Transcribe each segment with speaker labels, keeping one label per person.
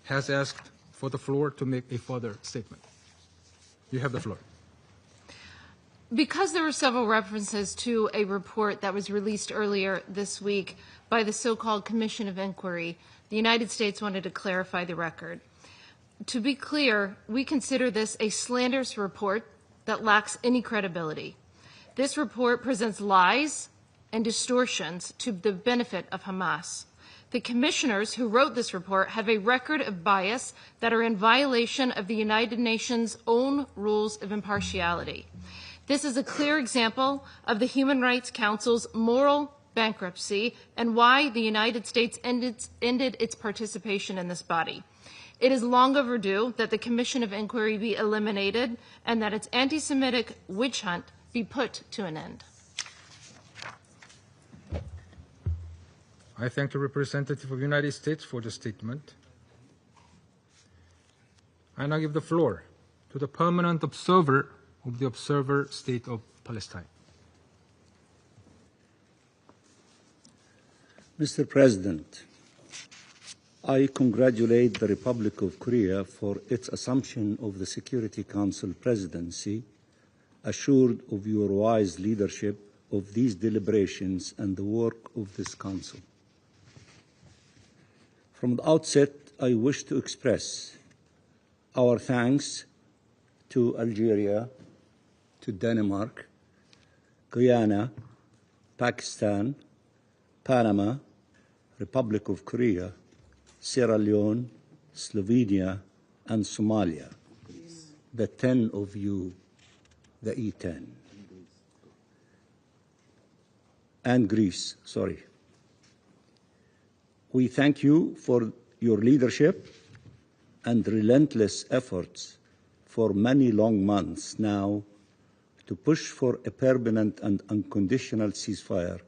Speaker 1: has asked for the floor to make a further statement. You have the floor.
Speaker 2: Because there were several references to a report that was released earlier this week by the so-called Commission of Inquiry, the United States wanted to clarify the record. To be clear, we consider this a slanderous report that lacks any credibility. This report presents lies and distortions to the benefit of Hamas. The commissioners who wrote this report have a record of bias that are in violation of the United Nations' own rules of impartiality. This is a clear example of the Human Rights Council's moral bankruptcy and why the United States ended its participation in this body. It is long overdue that the Commission of Inquiry be eliminated and that its anti-Semitic witch hunt be put to an end.
Speaker 1: I thank the representative of the United States for the statement. I now give the floor to the permanent observer of the Observer State of Palestine.
Speaker 3: Mr. President, I congratulate the Republic of Korea for its assumption of the Security Council presidency, assured of your wise leadership of these deliberations and the work of this Council. From the outset, I wish to express our thanks to Algeria, to Denmark, Guyana, Pakistan, Panama, Republic of Korea, Sierra Leone, Slovenia, and Somalia, the 10 of you, the E10, and Greece, sorry. We thank you for your leadership and relentless efforts for many long months now to push for a permanent and unconditional ceasefire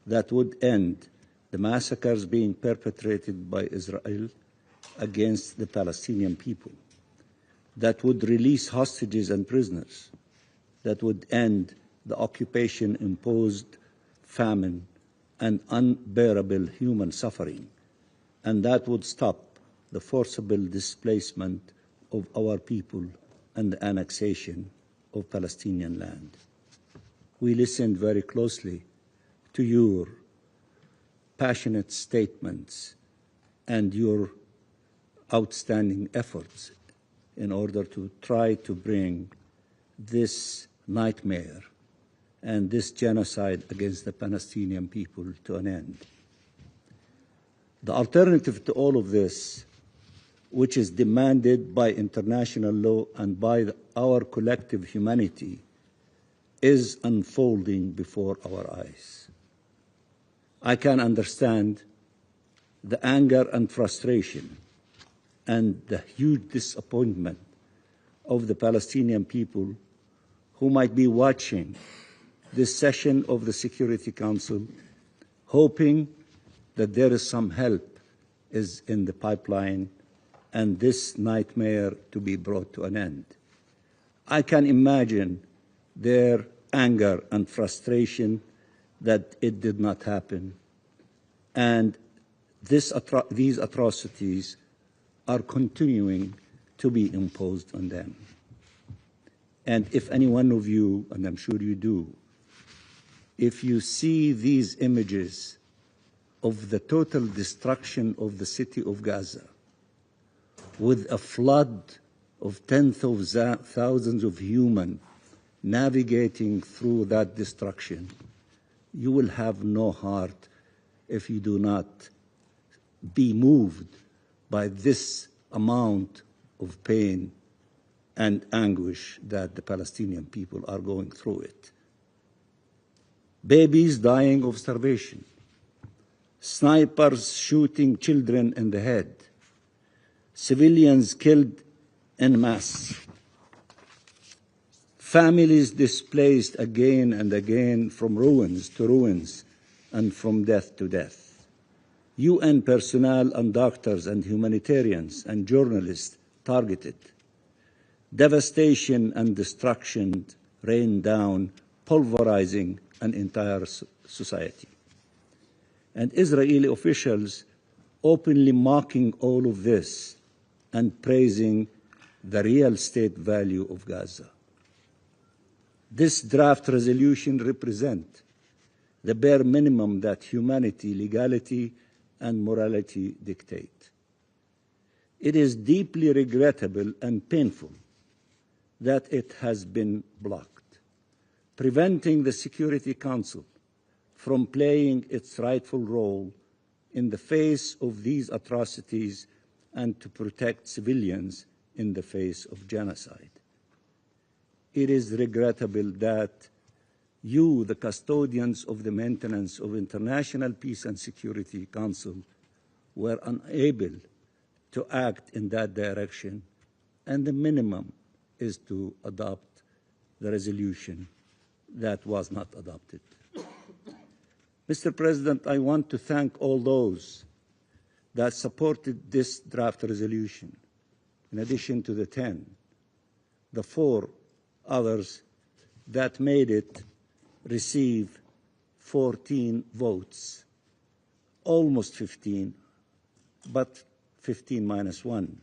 Speaker 3: that would end the massacres being perpetrated by Israel against the Palestinian people, that would release hostages and prisoners, that would end the occupation-imposed famine and unbearable human suffering, and that would stop the forcible displacement of our people and the annexation of Palestinian land. We listened very closely to your passionate statements and your outstanding efforts in order to try to bring this nightmare and this genocide against the Palestinian people to an end. The alternative to all of this, which is demanded by international law and by our collective humanity, is unfolding before our eyes. I can understand the anger and frustration and the huge disappointment of the Palestinian people who might be watching this session of the Security Council, hoping that there is some help is in the pipeline and this nightmare to be brought to an end. I can imagine their anger and frustration that it did not happen, and these atrocities are continuing to be imposed on them. And if any one of you, and I'm sure you do, if you see these images of the total destruction of the city of Gaza, with a flood of tens of thousands of humans navigating through that destruction, you will have no heart if you do not be moved by this amount of pain and anguish that the Palestinian people are going through it. Babies dying of starvation, snipers shooting children in the head, civilians killed en masse, families displaced again and again from ruins to ruins and from death to death, UN personnel and doctors and humanitarians and journalists targeted, devastation and destruction rained down, pulverizing an entire society. And Israeli officials openly mocking all of this and praising the real state value of Gaza. This draft resolution represents the bare minimum that humanity, legality, and morality dictate. It is deeply regrettable and painful that it has been blocked, preventing the Security Council from playing its rightful role in the face of these atrocities and to protect civilians in the face of genocide. It is regrettable that you, the custodians of the maintenance of International Peace and Security Council, were unable to act in that direction, and the minimum is to adopt the resolution that was not adopted. Mr. President, I want to thank all those that supported this draft resolution. In addition to the 10, the 4 others that made it receive 14 votes, almost 15, but 15 minus 1.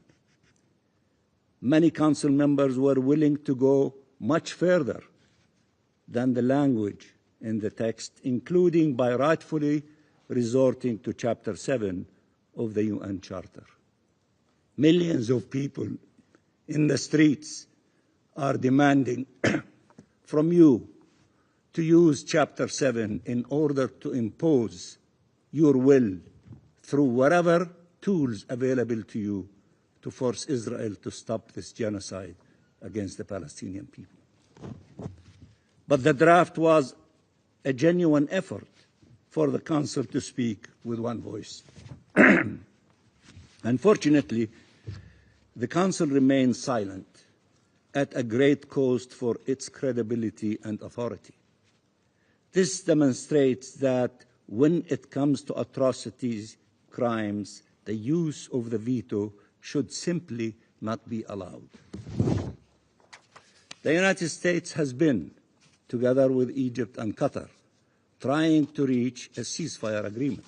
Speaker 3: Many council members were willing to go much further than the language in the text, including by rightfully resorting to Chapter 7 of the UN Charter. Millions of people in the streets are demanding from you to use Chapter 7 in order to impose your will through whatever tools available to you to force Israel to stop this genocide against the Palestinian people. But the draft was a genuine effort for the Council to speak with one voice. Unfortunately, the Council remains silent at a great cost for its credibility and authority. This demonstrates that when it comes to atrocities, crimes, the use of the veto should simply not be allowed. The United States has been, together with Egypt and Qatar, trying to reach a ceasefire agreement.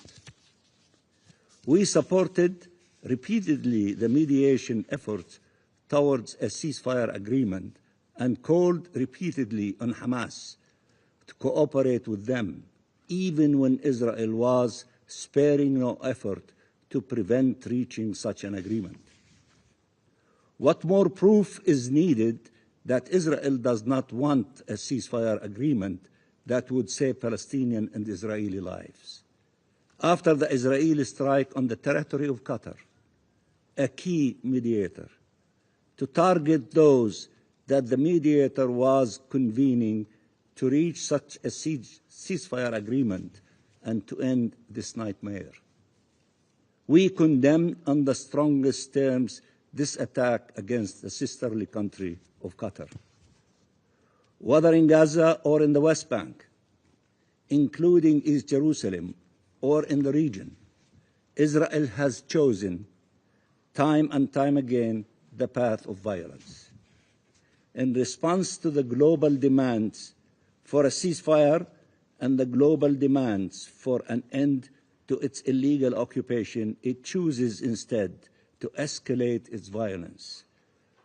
Speaker 3: We supported repeatedly the mediation efforts towards a ceasefire agreement and called repeatedly on Hamas to cooperate with them, even when Israel was sparing no effort to prevent reaching such an agreement. What more proof is needed that Israel does not want a ceasefire agreement that would save Palestinian and Israeli lives? After the Israeli strike on the territory of Qatar, a key mediator, to target those that the mediator was convening to reach such a ceasefire agreement and to end this nightmare. We condemn on the strongest terms this attack against the sisterly country of Qatar. Whether in Gaza or in the West Bank, including East Jerusalem or in the region, Israel has chosen time and time again the path of violence. In response to the global demands for a ceasefire and the global demands for an end to its illegal occupation, it chooses instead to escalate its violence,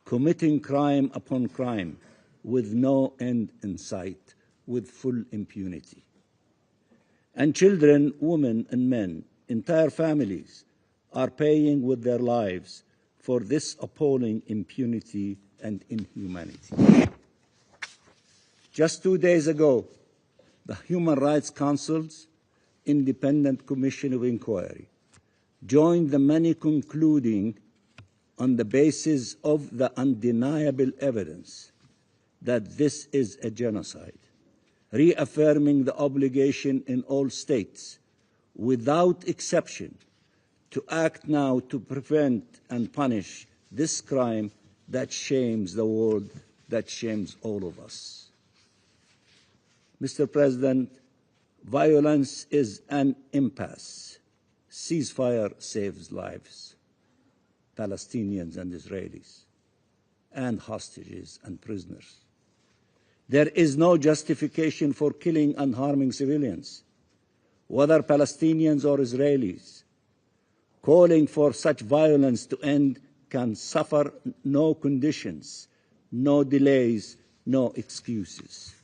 Speaker 3: committing crime upon crime with no end in sight, with full impunity. And children, women, and men, entire families, are paying with their lives for this appalling impunity and inhumanity. Just 2 days ago, the Human Rights Council's Independent Commission of Inquiry joined the many concluding on the basis of the undeniable evidence that this is a genocide, reaffirming the obligation in all states, without exception, to act now to prevent and punish this crime that shames the world, that shames all of us. Mr. President, violence is an impasse. Ceasefire saves lives, Palestinians and Israelis, and hostages and prisoners. There is no justification for killing and harming civilians, whether Palestinians or Israelis. Calling for such violence to end can suffer no conditions, no delays, no excuses.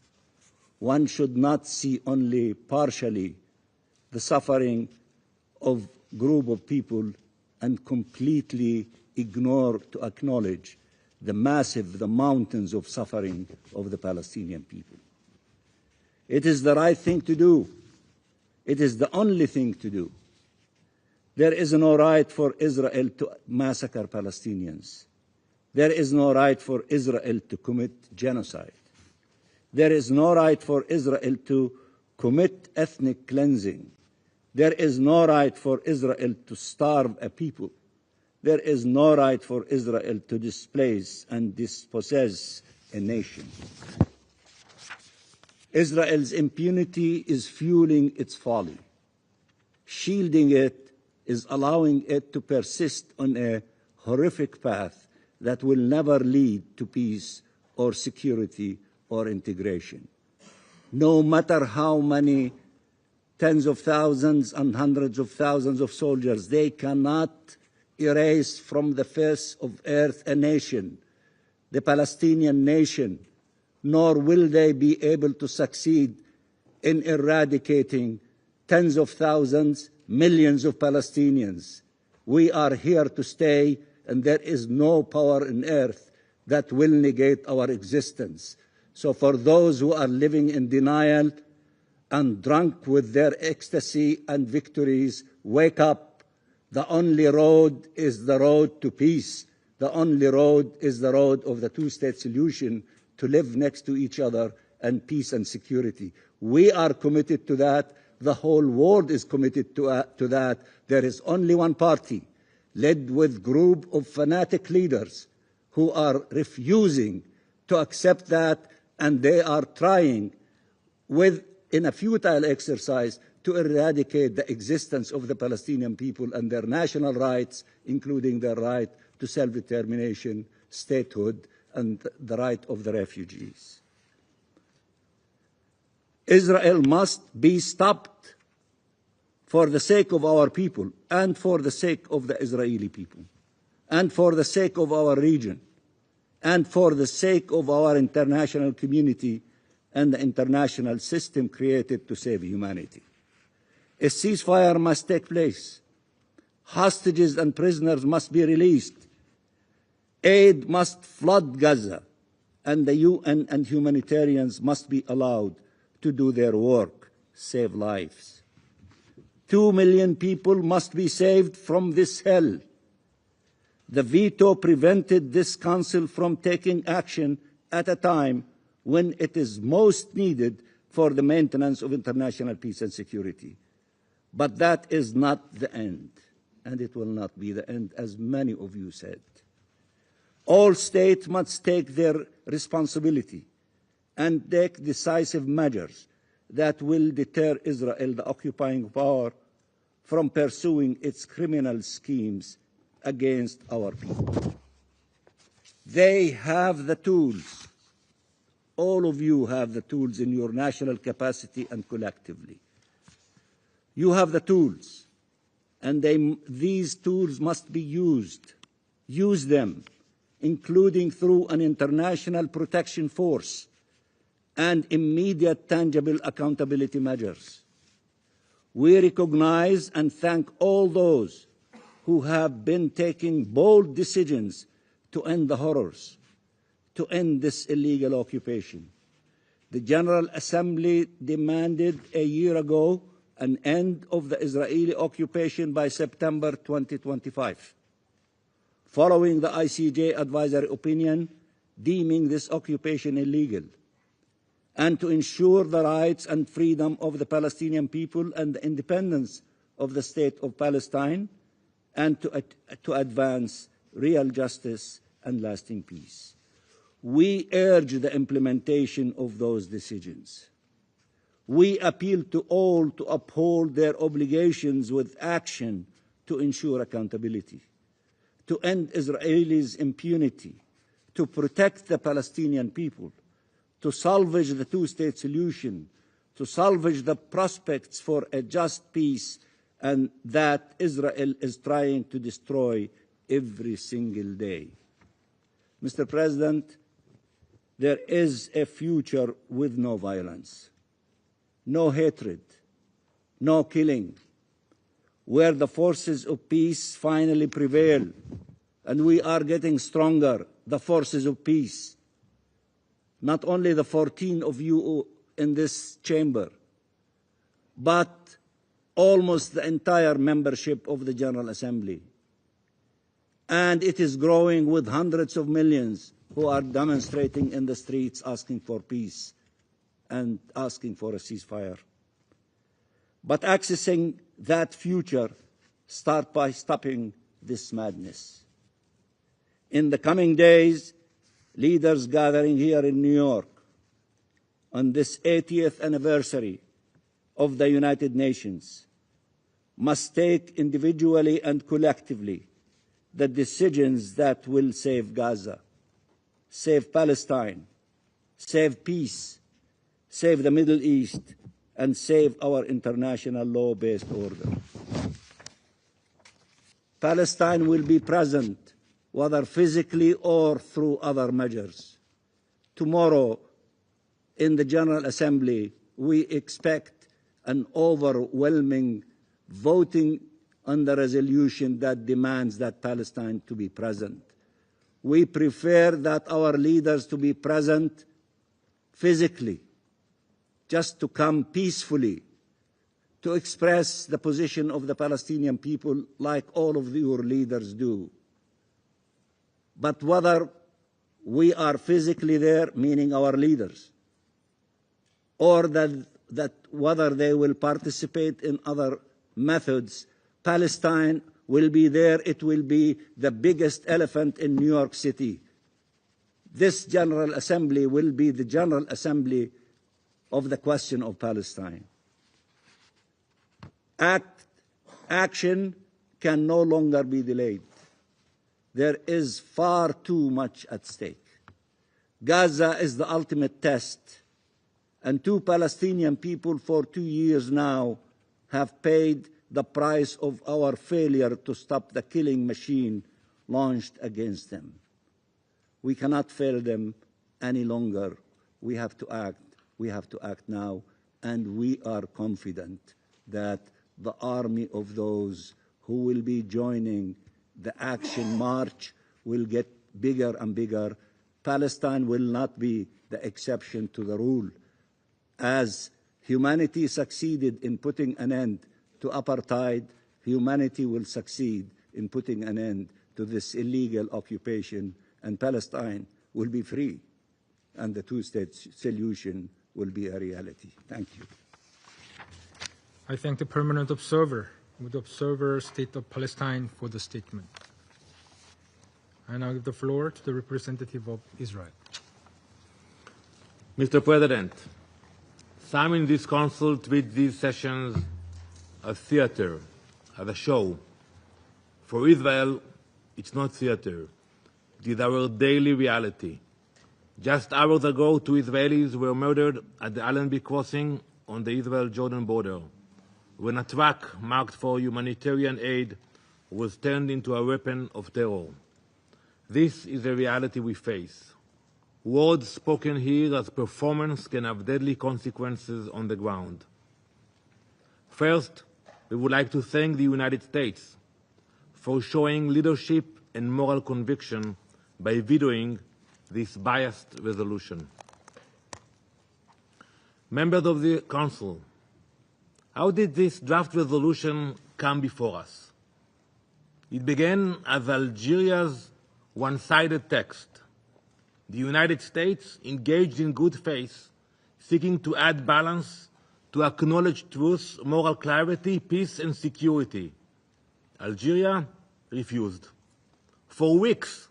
Speaker 3: One should not see only partially the suffering of a group of people and completely ignore to acknowledge the mountains of suffering of the Palestinian people. It is the right thing to do. It is the only thing to do. There is no right for Israel to massacre Palestinians. There is no right for Israel to commit genocide. There is no right for Israel to commit ethnic cleansing. There is no right for Israel to starve a people. There is no right for Israel to displace and dispossess a nation. Israel's impunity is fueling its folly. Shielding it is allowing it to persist on a horrific path that will never lead to peace or security or integration. No matter how many tens of thousands and hundreds of thousands of soldiers, they cannot erase from the face of earth a nation, the Palestinian nation, nor will they be able to succeed in eradicating tens of thousands, millions of Palestinians. We are here to stay, and there is no power on earth that will negate our existence. So for those who are living in denial and drunk with their ecstasy and victories, wake up. The only road is the road to peace. The only road is the road of the two-state solution, to live next to each other and peace and security. We are committed to that. The whole world is committed to that. There is only one party, led with a group of fanatic leaders who are refusing to accept that, and they are trying, in a futile exercise, to eradicate the existence of the Palestinian people and their national rights, including their right to self-determination, statehood, and the right of the refugees. Israel must be stopped for the sake of our people and for the sake of the Israeli people and for the sake of our region and for the sake of our international community and the international system created to save humanity. A ceasefire must take place. Hostages and prisoners must be released. Aid must flood Gaza, and the UN and humanitarians must be allowed to do their work, save lives. 2 million people must be saved from this hell. The veto prevented this Council from taking action at a time when it is most needed for the maintenance of international peace and security. But that is not the end, and it will not be the end, as many of you said. All states must take their responsibility and take decisive measures that will deter Israel, the occupying power, from pursuing its criminal schemes against our people. They have the tools. All of you have the tools in your national capacity and collectively. You have the tools, and these tools must be used. Use them, including through an international protection force and immediate tangible accountability measures. We recognize and thank all those who have been taking bold decisions to end the horrors, to end this illegal occupation. The General Assembly demanded a year ago an end of the Israeli occupation by September 2025, following the ICJ advisory opinion deeming this occupation illegal, and to ensure the rights and freedom of the Palestinian people and the independence of the State of Palestine, and to advance real justice and lasting peace. We urge the implementation of those decisions. We appeal to all to uphold their obligations with action to ensure accountability, to end Israelis' impunity, to protect the Palestinian people, to salvage the two-state solution, to salvage the prospects for a just peace, and that Israel is trying to destroy every single day. Mr. President, there is a future with no violence, no hatred, no killing, where the forces of peace finally prevail, and we are getting stronger, the forces of peace. Not only the 14 of you in this chamber, but almost the entire membership of the General Assembly. And it is growing with hundreds of millions who are demonstrating in the streets asking for peace and asking for a ceasefire. But accessing that future starts by stopping this madness. In the coming days, leaders gathering here in New York on this 80th anniversary of the United Nations must take individually and collectively the decisions that will save Gaza, save Palestine, save peace, save the Middle East, and save our international law-based order. Palestine will be present, whether physically or through other measures. Tomorrow, in the General Assembly, we expect an overwhelming voting on the resolution that demands that Palestine to be present. We prefer that our leaders to be present physically, just to come peacefully, to express the position of the Palestinian people like all of your leaders do. But whether we are physically there, meaning our leaders, or that whether they will participate in other methods, Palestine will be there. It will be the biggest elephant in New York City. This General Assembly will be the General Assembly of the question of Palestine. Action can no longer be delayed. There is far too much at stake. Gaza is the ultimate test, and two Palestinian people for 2 years now have paid the price of our failure to stop the killing machine launched against them. We cannot fail them any longer. We have to act. We have to act now, and we are confident that the army of those who will be joining the action march will get bigger and bigger. Palestine will not be the exception to the rule. As humanity succeeded in putting an end to apartheid, humanity will succeed in putting an end to this illegal occupation, and Palestine will be free, and the two-state solution will be a reality. Thank you.
Speaker 1: I thank the permanent observer with the Observer State of Palestine for the statement. I now give the floor to the representative of Israel.
Speaker 4: Mr. President, some in this Council treat these sessions as theater, as a show. For Israel, it's not theater. It is our daily reality. Just hours ago, 2 Israelis were murdered at the Allenby crossing on the Israel-Jordan border, when a truck marked for humanitarian aid was turned into a weapon of terror. This is the reality we face. Words spoken here as performance can have deadly consequences on the ground. First, we would like to thank the United States for showing leadership and moral conviction by vetoing this biased resolution. Members of the Council, how did this draft resolution come before us? It began as Algeria's one-sided text. The United States engaged in good faith, seeking to add balance, to acknowledge truth, moral clarity, peace and security. Algeria refused. For weeks,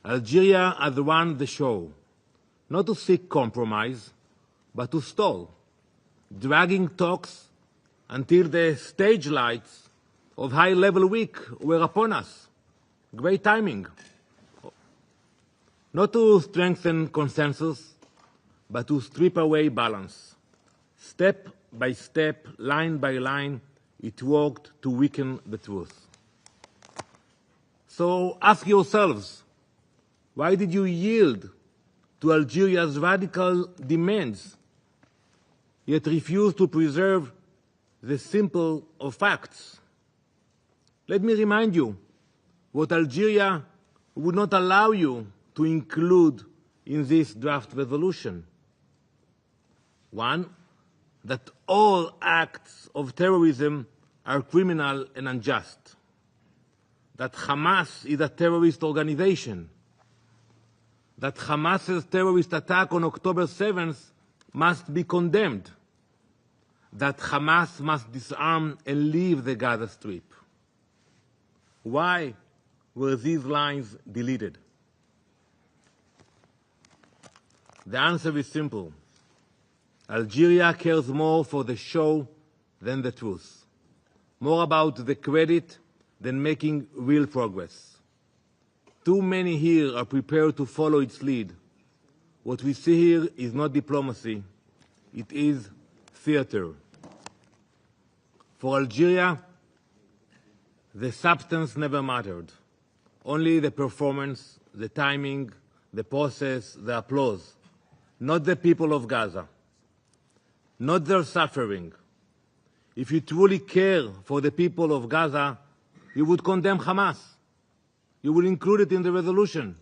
Speaker 4: Algeria has run the show, not to seek compromise, but to stall, dragging talks until the stage lights of high-level week were upon us. Great timing. Not to strengthen consensus, but to strip away balance. Step by step, line by line, it worked to weaken the truth. So ask yourselves, why did you yield to Algeria's radical demands, yet refuse to preserve the simple of facts? Let me remind you what Algeria would not allow you to include in this draft resolution. One, that all acts of terrorism are criminal and unjust. That Hamas is a terrorist organization. That Hamas's terrorist attack on October 7th must be condemned. That Hamas must disarm and leave the Gaza Strip. Why were these lines deleted? The answer is simple. Algeria cares more for the show than the truth, more about the credit than making real progress. Too many here are prepared to follow its lead. What we see here is not diplomacy, it is theater. For Algeria, the substance never mattered, only the performance, the timing, the process, the applause, not the people of Gaza, not their suffering. If you truly care for the people of Gaza, you would condemn Hamas. You would include it in the resolution.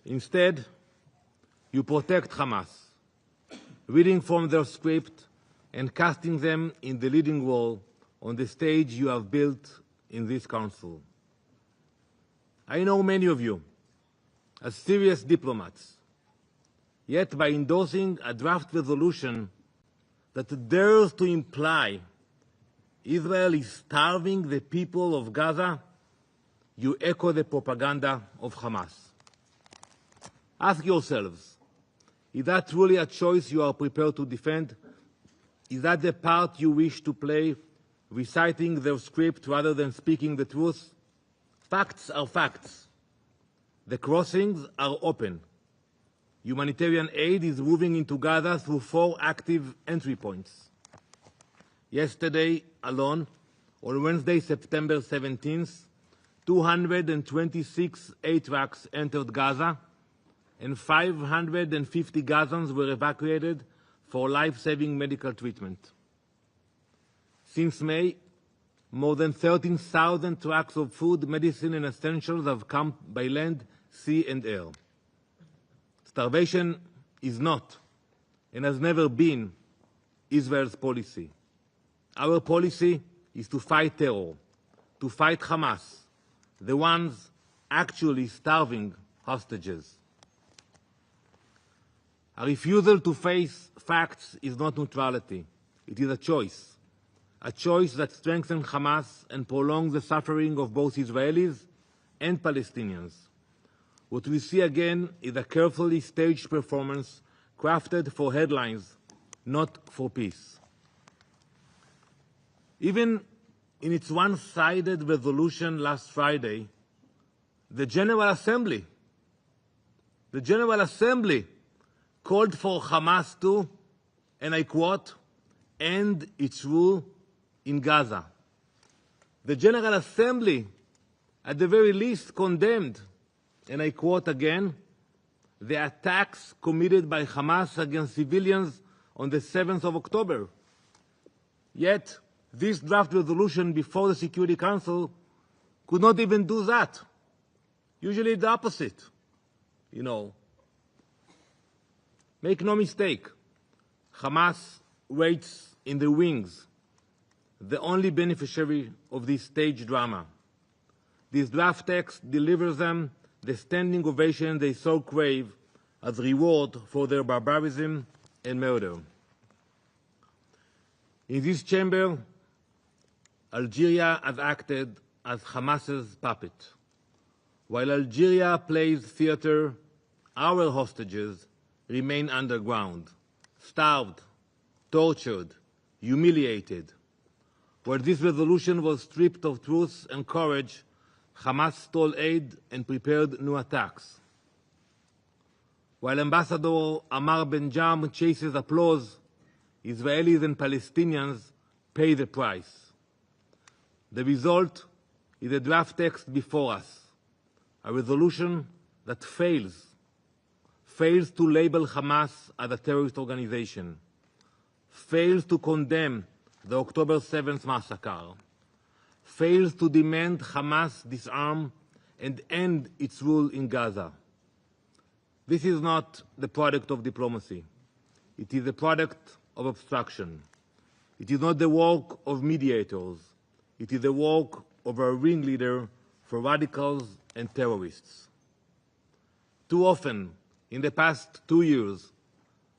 Speaker 4: Instead, you protect Hamas, reading from their script and casting them in the leading role on the stage you have built in this council. I know many of you as serious diplomats, yet by endorsing a draft resolution that dares to imply Israel is starving the people of Gaza, you echo the propaganda of Hamas. Ask yourselves, is that truly a choice you are prepared to defend? Is that the part you wish to play, reciting their script rather than speaking the truth? Facts are facts. The crossings are open. Humanitarian aid is moving into Gaza through 4 active entry points. Yesterday alone, on Wednesday, September 17th, 226 aid trucks entered Gaza, and 550 Gazans were evacuated for life-saving medical treatment. Since May, more than 13,000 trucks of food, medicine, and essentials have come by land, sea, and air. Starvation is not, and has never been, Israel's policy. Our policy is to fight terror, to fight Hamas, the ones actually starving hostages. A refusal to face facts is not neutrality. It is a choice that strengthens Hamas and prolongs the suffering of both Israelis and Palestinians. What we see again is a carefully staged performance crafted for headlines, not for peace. Even in its one-sided resolution last Friday, the General Assembly called for Hamas to, and I quote, end its rule in Gaza. The General Assembly, at the very least, condemned, and I quote again, the attacks committed by Hamas against civilians on the 7th of October. Yet, this draft resolution before the Security Council could not even do that. Usually the opposite, you know. Make no mistake, Hamas waits in the wings, the only beneficiary of this stage drama. This draft text delivers them the standing ovation they so crave as reward for their barbarism and murder. In this chamber, Algeria has acted as Hamas's puppet. While Algeria plays theater, our hostages remain underground, starved, tortured, humiliated. Where this resolution was stripped of truth and courage, Hamas stole aid and prepared new attacks. While Ambassador Amar Benjam chases applause, Israelis and Palestinians pay the price. The result is a draft text before us, a resolution that fails to label Hamas as a terrorist organization, fails to condemn the October 7th massacre, fails to demand Hamas disarm and end its rule in Gaza. This is not the product of diplomacy. It is the product of obstruction. It is not the work of mediators. It is the work of a ringleader for radicals and terrorists. Too often, in the past 2 years,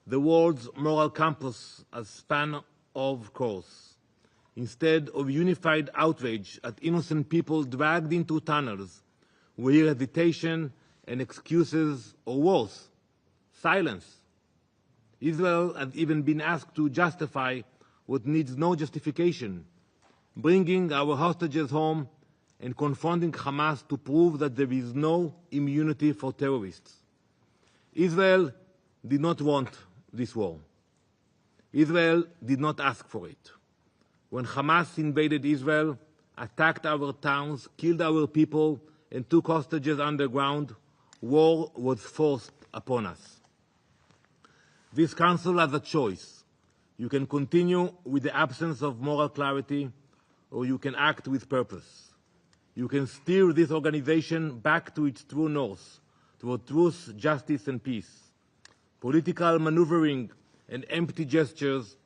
Speaker 4: the world's moral compass has spun off course. Instead of unified outrage at innocent people dragged into tunnels, we hear hesitation and excuses, or worse, silence. Israel has even been asked to justify what needs no justification, bringing our hostages home and confronting Hamas to prove that there is no immunity for terrorists. Israel did not want this war. Israel did not ask for it. When Hamas invaded Israel, attacked our towns, killed our people, and took hostages underground, war was forced upon us. This Council has a choice. You can continue with the absence of moral clarity, or you can act with purpose. You can steer this organization back to its true north, toward truth, justice, and peace. Political maneuvering and empty gestures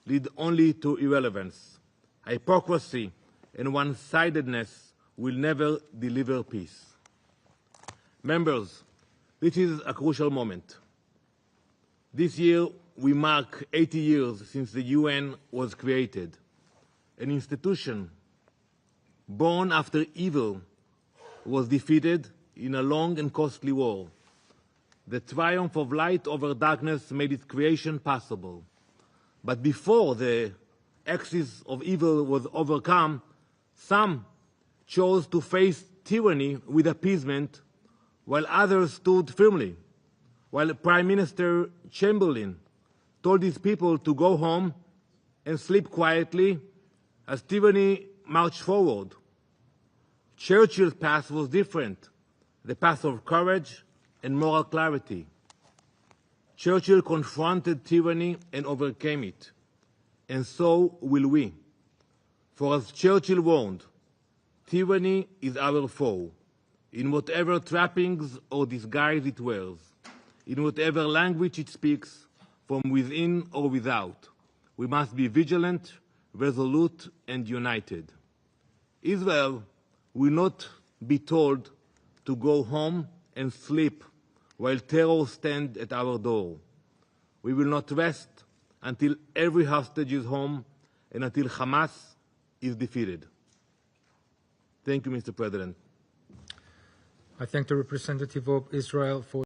Speaker 4: lead only to irrelevance. Hypocrisy and one-sidedness will never deliver peace. Members, this is a crucial moment. This year, we mark 80 years since the UN was created, an institution born after evil was defeated in a long and costly war. The triumph of light over darkness made its creation possible. But before the axis of evil was overcome, some chose to face tyranny with appeasement, while others stood firmly. While Prime Minister Chamberlain told his people to go home and sleep quietly as tyranny marched forward, Churchill's path was different, the path of courage and moral clarity. Churchill confronted tyranny and overcame it, and so will we. For as Churchill warned, tyranny is our foe, in whatever trappings or disguise it wears, in whatever language it speaks, from within or without. We must be vigilant, resolute, and united. Israel will not be told to go home and sleep while terror stands at our door. We will not rest until every hostage is home and until Hamas is defeated. Thank you, Mr. President.
Speaker 1: I thank the representative of Israel for